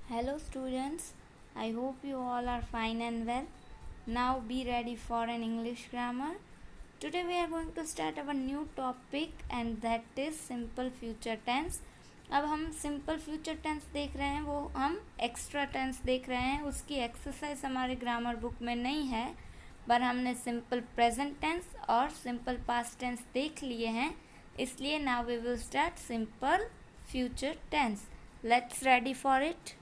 Hello students, I hope you all are fine and well. Now be ready for an English grammar. Today we are going to start our new topic and that is simple future tense. अब हम simple future tense देख रहे हैं, वो हम extra tense देख रहे हैं. उसकी एक्सरसाइज हमारे ग्रामर बुक में नहीं है, पर हमने सिंपल प्रेजेंट टेंस और सिंपल पास्ट टेंस देख लिए हैं. इसलिए now we will start simple future tense. Let's ready for it.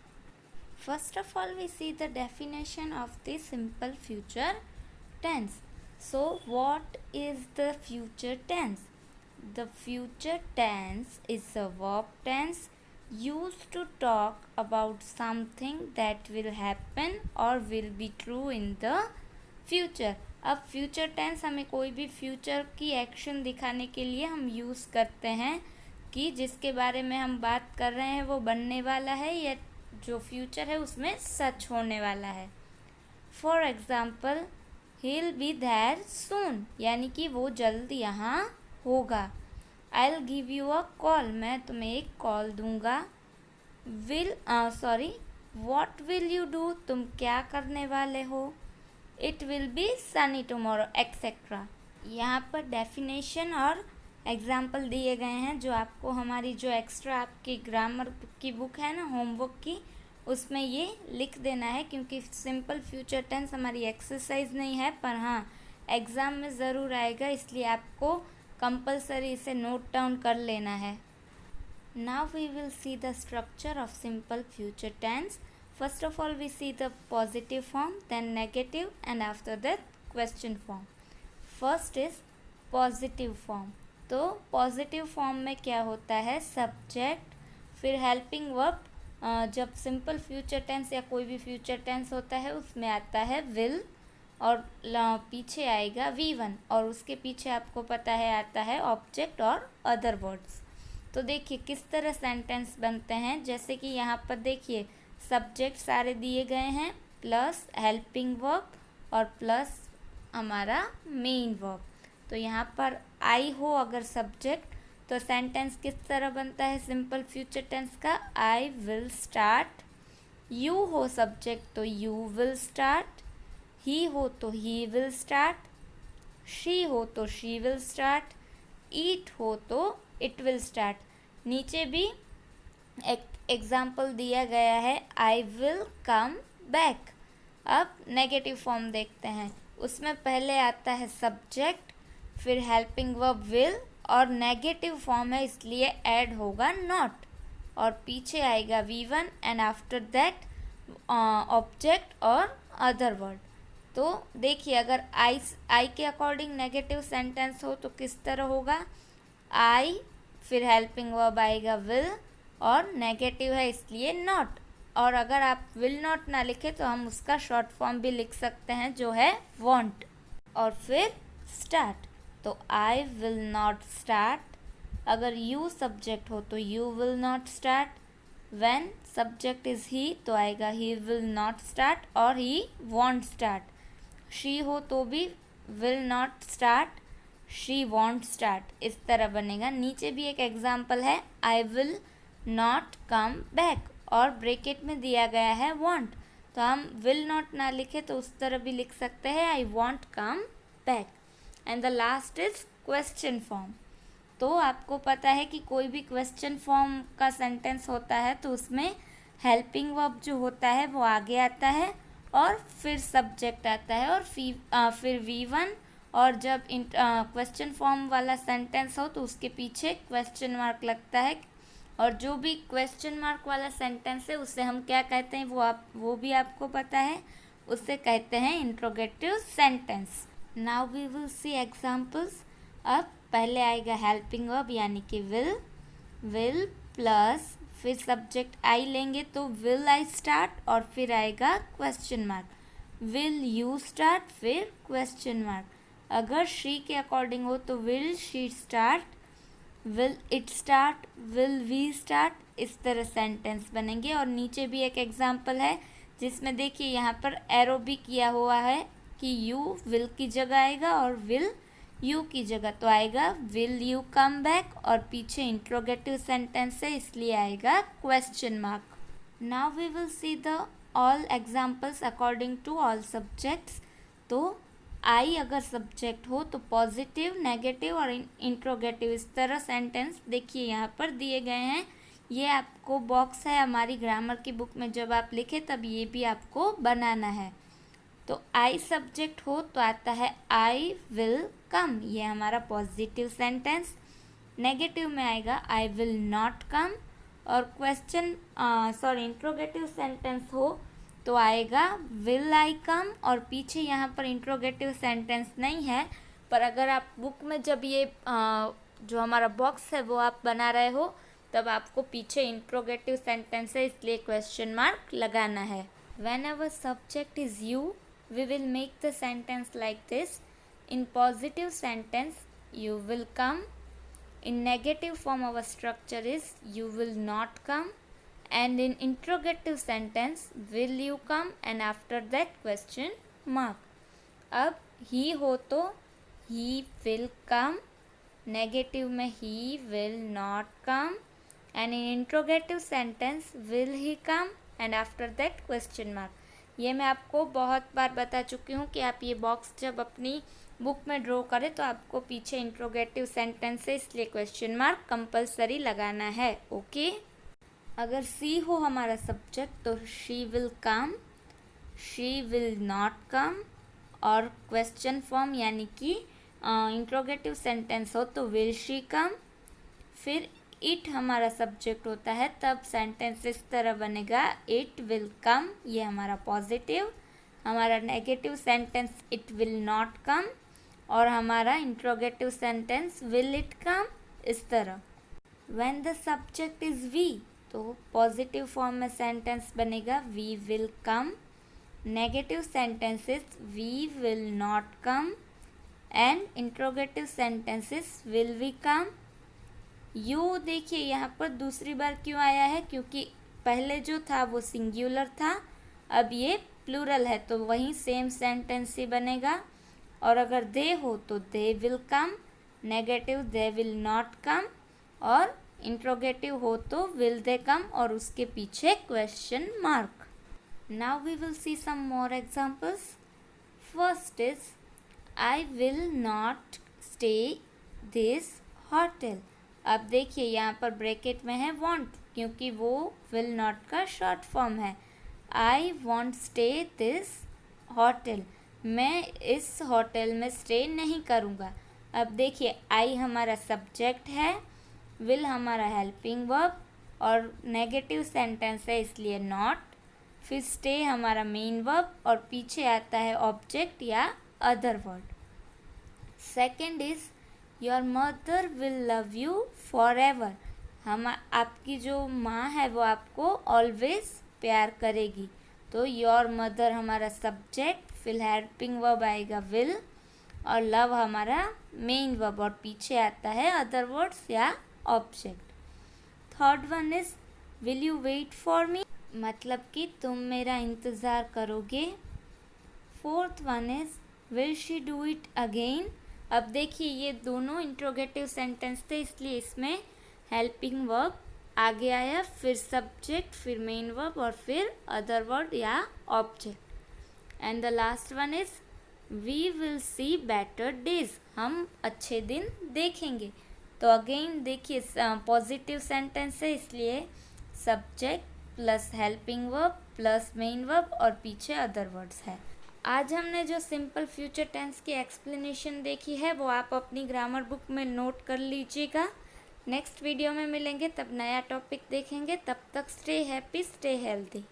First of all, we see the definition of the simple future tense. So, what is the future tense? The future tense is a verb tense used to talk about something that will happen or will be true in the future. अब future tense हमें कोई भी future की action दिखाने के लिए हम use करते हैं कि जिसके बारे में हम बात कर रहे हैं वो बनने वाला है या जो फ्यूचर है उसमें सच होने वाला है. For example, he'll be there soon, यानी कि वो जल्द यहाँ होगा. I'll give you a call, मैं तुम्हें एक कॉल दूंगा. What will you do, तुम क्या करने वाले हो. It will be sunny tomorrow, etc. यहाँ पर डेफिनेशन और एग्ज़ाम्पल दिए गए हैं जो आपको हमारी जो एक्स्ट्रा आपकी ग्रामर की बुक है ना, होमवर्क की, उसमें ये लिख देना है. क्योंकि सिंपल फ्यूचर टेंस हमारी एक्सरसाइज नहीं है, पर हाँ एग्ज़ाम में ज़रूर आएगा, इसलिए आपको कंपलसरी इसे नोट डाउन कर लेना है. Now we will see the structure of simple future tense. First of all we see the positive form, then negative and after that question form. First is positive form. तो positive form में क्या होता है, subject फिर helping verb. जब simple future tense या कोई भी फ्यूचर टेंस होता है उसमें आता है विल और पीछे आएगा V1 और उसके पीछे आपको पता है आता है ऑब्जेक्ट और अदर वर्ड्स. तो देखिए किस तरह सेंटेंस बनते हैं. जैसे कि यहाँ पर देखिए सब्जेक्ट सारे दिए गए हैं प्लस हेल्पिंग वर्ब और प्लस हमारा मेन वर्ब. तो यहाँ पर आई हो अगर सब्जेक्ट तो सेंटेंस किस तरह बनता है सिंपल फ्यूचर टेंस का, आई विल स्टार्ट. यू हो सब्जेक्ट तो यू विल स्टार्ट. ही हो तो ही विल स्टार्ट. शी हो तो शी विल स्टार्ट. ईट हो तो इट विल स्टार्ट. नीचे भी एक एग्जाम्पल दिया गया है, आई विल कम बैक. अब नेगेटिव फॉर्म देखते हैं. उसमें पहले आता है सब्जेक्ट फिर हेल्पिंग वर्ब विल और नेगेटिव फॉर्म है इसलिए ऐड होगा नॉट और पीछे आएगा V1 and after that object और अदर वर्ड. तो देखिए अगर आई के अकॉर्डिंग नेगेटिव सेंटेंस हो तो किस तरह होगा, आई फिर हेल्पिंग वर्ब आएगा विल और नेगेटिव है इसलिए नॉट. और अगर आप विल नॉट ना लिखे तो हम उसका शॉर्ट फॉर्म भी लिख सकते हैं जो है वॉन्ट और फिर स्टार्ट. तो आई विल नॉट स्टार्ट. अगर यू सब्जेक्ट हो तो you will not start. When subject is he तो आएगा ही विल नॉट स्टार्ट और ही वॉन्ट स्टार्ट. शी हो तो भी will not start, she want start. इस तरह बनेगा. नीचे भी एक एग्जाम्पल है, आई विल नॉट कम बैक और ब्रैकेट में दिया गया है वॉन्ट. तो हम विल नॉट ना लिखे तो उस तरह भी लिख सकते हैं, I want come back. And the last is question form. तो आपको पता है कि कोई भी क्वेश्चन फॉर्म का सेंटेंस होता है तो उसमें हेल्पिंग वर्ब जो होता है वो आगे आता है और फिर सब्जेक्ट आता है और फिर V1 और जब क्वेश्चन फॉर्म वाला सेंटेंस हो तो उसके पीछे क्वेश्चन मार्क लगता है. और जो भी क्वेश्चन मार्क वाला सेंटेंस है उससे हम क्या कहते हैं वो भी आपको पता है, उससे कहते हैं interrogative sentence. Now we will see examples. अब पहले आएगा हेल्पिंग वर्ब यानी कि विल प्लस फिर सब्जेक्ट आई लेंगे तो विल आई स्टार्ट और फिर आएगा question mark. Will you start फिर क्वेश्चन मार्क. अगर शी के अकॉर्डिंग हो तो will she start, will it start, will we start. इस तरह सेंटेंस बनेंगे. और नीचे भी एक एग्जाम्पल है जिसमें देखिए यहाँ पर एरो भी किया हुआ है कि यू विल की जगह आएगा और विल यू की जगह तो आएगा विल यू कम बैक और पीछे इंट्रोगेटिव सेंटेंस है इसलिए आएगा question mark. Now we will see the all examples according to all subjects. तो आई अगर सब्जेक्ट हो तो पॉजिटिव, नेगेटिव और इंट्रोगेटिव इस तरह सेंटेंस देखिए यहाँ पर दिए गए हैं। ये आपको बॉक्स है हमारी ग्रामर की बुक में, जब आप लिखे तब ये भी आपको बनाना है। तो आई सब्जेक्ट हो तो आता है आई विल कम, ये हमारा पॉजिटिव सेंटेंस। नेगेटिव में आएगा आई विल नॉट कम। और क्वेश्चन इंट्रोगेटिव सेंटेंस हो तो आएगा विल आई कम, और पीछे यहाँ पर इंट्रोगेटिव सेंटेंस नहीं है, पर अगर आप बुक में जब ये जो हमारा बॉक्स है वो आप बना रहे हो तब आपको पीछे इंट्रोगेटिव सेंटेंस है, इसलिए क्वेश्चन मार्क लगाना है। When our subject is you we will make the sentence like this. In positive sentence you will come. In negative form our structure is you will not come. And in interrogative sentence will you come, and after that question mark. अब he हो तो he will come, negative में he will not come, and in interrogative sentence will he come, and after that question mark. ये मैं आपको बहुत बार बता चुकी हूँ कि आप ये बॉक्स जब अपनी बुक में ड्रॉ करें तो आपको पीछे इंट्रोगेटिव सेंटेंस है, इसलिए क्वेश्चन मार्क कंपलसरी लगाना है। ओके, अगर सी हो हमारा सब्जेक्ट तो she will come, she will not come, और क्वेश्चन फॉर्म यानी कि इंट्रोगेटिव सेंटेंस हो तो विल शी कम। फिर इट हमारा सब्जेक्ट होता है तब सेंटेंस इस तरह बनेगा इट विल कम, ये हमारा पॉजिटिव। हमारा negative sentence it will not come, और हमारा interrogative sentence will it come, इस तरह। When the subject is we तो पॉजिटिव फॉर्म में सेंटेंस बनेगा we will come, negative sentence is we will not come, and interrogative sentence is will we come. You देखिए यहाँ पर दूसरी बार क्यों आया है, क्योंकि पहले जो था वो सिंगुलर था, अब ये प्लूरल है तो वहीं सेम सेंटेंस ही बनेगा। और अगर दे हो तो they will come, negative they will not come, और इंट्रोगेटिव हो तो विल दे कम और उसके पीछे question mark. Now we will see some more examples. First is I will not stay this hotel. अब देखिए यहाँ पर ब्रैकेट में है वॉन्ट, क्योंकि वो विल नॉट का शॉर्ट फॉर्म है। I want stay this hotel, मैं इस होटल में स्टे नहीं करूँगा। अब देखिए आई हमारा सब्जेक्ट है, विल हमारा हेल्पिंग वर्ब, और नेगेटिव सेंटेंस है इसलिए नॉट। फिर स्टे हमारा मेन वर्ब, और पीछे आता है ऑब्जेक्ट या other word. Second is your mother will love you for ever. हम आपकी जो माँ है वो आपको ऑलवेज प्यार करेगी। तो योर मदर हमारा सब्जेक्ट, फिर हेल्पिंग वर्ब आएगा विल, और लव हमारा मेन वर्ब, और पीछे आता है अदर वर्ड्स या object. Third one is will you wait for me, मतलब कि तुम मेरा इंतज़ार करोगे। Fourth one is will she do it again. अब देखिए ये दोनों इंट्रोगेटिव सेंटेंस थे, इसलिए इसमें हेल्पिंग वर्ब आगे आया, फिर सब्जेक्ट, फिर मेन वर्ब, और फिर अदर वर्ड या object. And the last one is we will see better days, हम अच्छे दिन देखेंगे। तो अगेन देखिए पॉजिटिव सेंटेंस है, इसलिए subject plus helping verb plus main verb और पीछे अदर वर्ड्स है। आज हमने जो सिंपल फ्यूचर टेंस की एक्सप्लेनेशन देखी है वो आप अपनी ग्रामर बुक में नोट कर लीजिएगा। नेक्स्ट वीडियो में मिलेंगे, तब नया टॉपिक देखेंगे। तब तक स्टे हैप्पी, स्टे हेल्दी।